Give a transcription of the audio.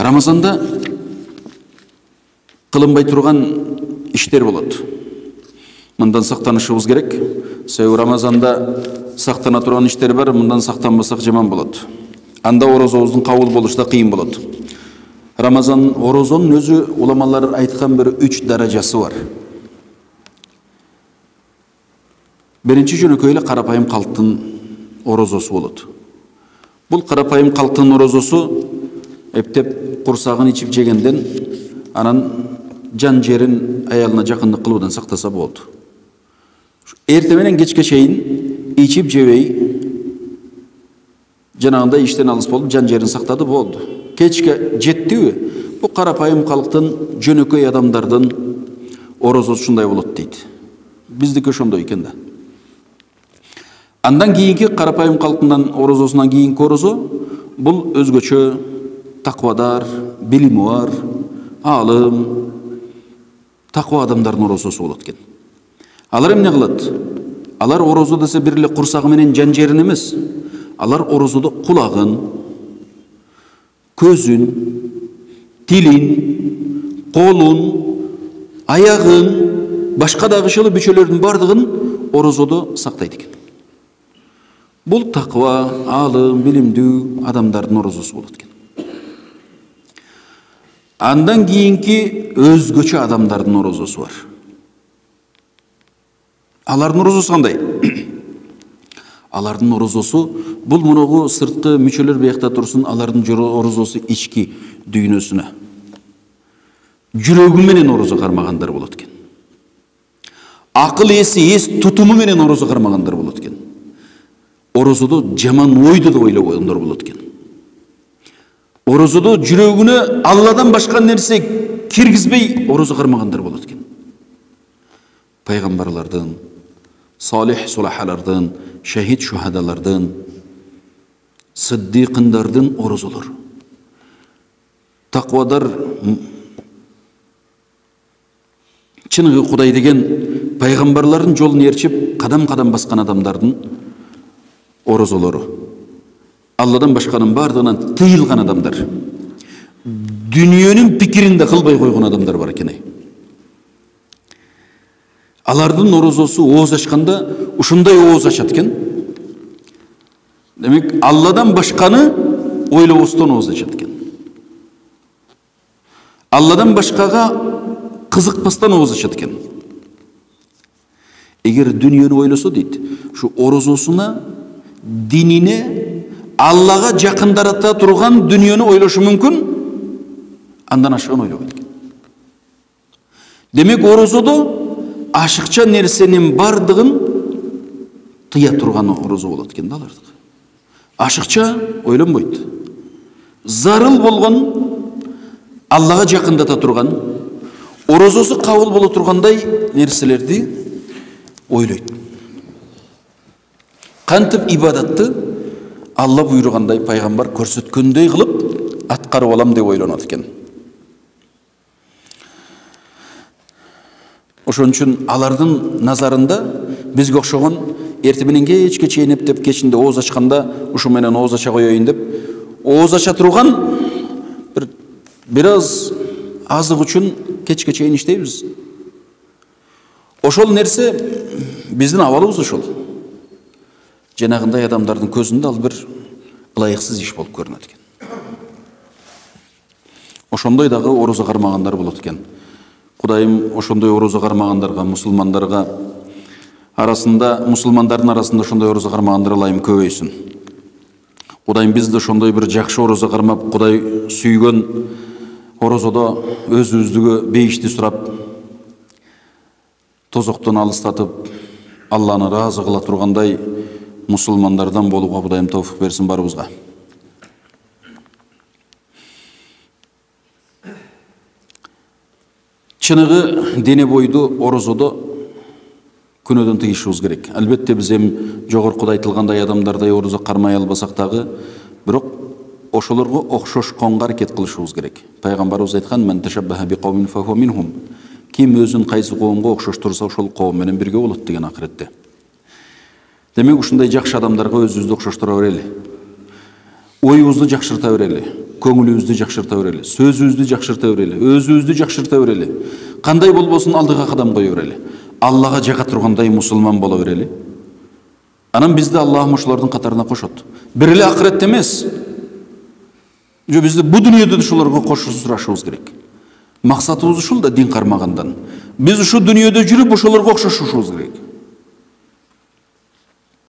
Рамазанда кылынбай турган иштер болот. Мындан сактанышыбыз керек. Себеби Рамазанда сактана турган иштер бар, мындан сактанбасак жаман болот. Анда орозобуздун кабыл болушу да кыйын болот. Рамазан орозонун өзү уламалар айткан бир 3 даражасы бар. Биринчи жөнөкөй эле карапайым калктын орозосу болот. Бул карапайым калктын орозосу эптеп курсагын ичип жегенден анан жан жерин аялына жакындык кылуудан сактаса болду. Эрте менен кечке чейин ичип жебей жанагындай иштен алыс болуп жан жерин сактады болду. Кечке жеттиби? Бу карапайым калктын жөнөкөй адамдардын орозосу ушундай болот дейт. Биздики ошондой экен да. Андан кийинки карапайым калктын орозосунан кийинки орозо бул өзгөчө таквадар, билими бар, алым, таква адамдардын орозосу болот экен. Алар эмне кылат? Алар орозо десе бир эле курсагы менен жан жерин эмес. Алар орозодо кулагын, көзүн, тилин, колун, аягын, башка дагы ошол бүчөлөрдүн бардыгын орозодо сактайт экен. Бул таква, алым, билимдүү адамдардын орозосу болот экен. Андан кийинки өзгөчө адамдардын орозосу бар. Алардын орозосу кандай? Алардын орозосу бул мунугу сырткы мүчөлөр биякта турсун, алардын орозосу ички дүйнөсүнө. Жүрөгү менен орозо кармагандар болот экен. Акыл эс тутуму менен орозо кармагандар болот экен. Орозодо жаман ойду да ойлобогондор болот экен. Орозодо жүрөгүнө Алладан башка нерсе киргизбей орозо кармагандар болот экен. Пайгамбарлардын, салих сулахалардын, шахид шухадалардын, сиддикындардын орозолор. Таквадар чыныгы Кудай деген пайгамбарлардын жолун ээрчип кадам-кадам баскан адамдардын орозолору. Алладан башканын бардыгынан тыйылган адамдар. Дүниөнүн пикирин да кылбай койгон адамдар бар экен. Алардын орозосу ооз ачканда ушундай ооз ачат экен. Демек, Алладан башканы ойлобостон ооз ачат экен. Алладан башкага кызыкпастан ооз ачат экен. Эгер дүниөнү ойлосо дейт, ушу орозосуна, динине, Аллага жакындарата турган дүниөнү ойлошу мүмкүн, андан ашыгын ойлобойт экен. Демек, орозодо ашыкча нерсенин бардыгын тыя турган орозо болот экен да алардыкы. Ашыкча ойлонбойт. Зарыл болгон, Аллага жакындата турган, орозосу кабыл боло тургандай нерселерди ойлойт. Кантип ибадатты Алла буйругандай, пайгамбар көрсөткөндөй кылып аткарып алам деп ойлонот экен. Ошон үчүн алардын назарында бизге окшогон эрте менен кечке чейин эптеп кечинде ооз ачканда ушу менен ооз ача коеюн деп ооз ача турган бир аз азык үчүн кечке чейин иштейбиз. Ошол нерсе биздин абалыбыз ошол. Жанагындай адамдардын көзүндө ал бир ылайыксыз иш болуп көрүнөт экен. Ошондой дагы орозо кармагандар болот экен. Кудайым ошондой орозо кармагандарга, мусулмандардын арасында ошондой орозо кармагандар Алайым көбөйсүн. Кудайым бизди ошондой бир жакшы орозо кармап, Кудай сүйгөн орозодо өзүбүздүгө бейишти сурап, тозоктон алыстатып, Алланы ыраазы кыла тургандай мусулмандардан болууга Кудайым товфик берсин барыбызга. Чыныгы дене бойду орозодо күнөөдөн тыйышыбыз керек. Албетте биз жогорку айтылгандай адамдардай орозо кармай албасак дагы, бирок ошолорго окшошконго аракет кылышыбыз керек. Пайгамбарыбыз айткан: "Мен ташаббаха би кавмин фа хуа минхум." Ким өзүн кайсы коомго окшоштурса, ошол коом менен бирге болот деген акыретте. Демек, ушундай жакшы адамдарга өзүбүздү окшоштура берели. Оюбузду жакшырта берели. көңүлүбүздү жакшырта берели, сөзүбүздү жакшырта берели, өзүбүздү жакшырта берели. Кандай болбосун алдыга кадам кое берели. Аллага жака тургандай мусулман боло берели. Анан бизди Аллах ошолордун катарына кошот. Бир эле акыретте эмес. Бизди бу дүйнөдө ошолорго кошуп сурашыбыз керек. Максатыбыз ушул да дин кармагандан. Biz şu dünyada жүрүп ошолорго окшошушубуз керек.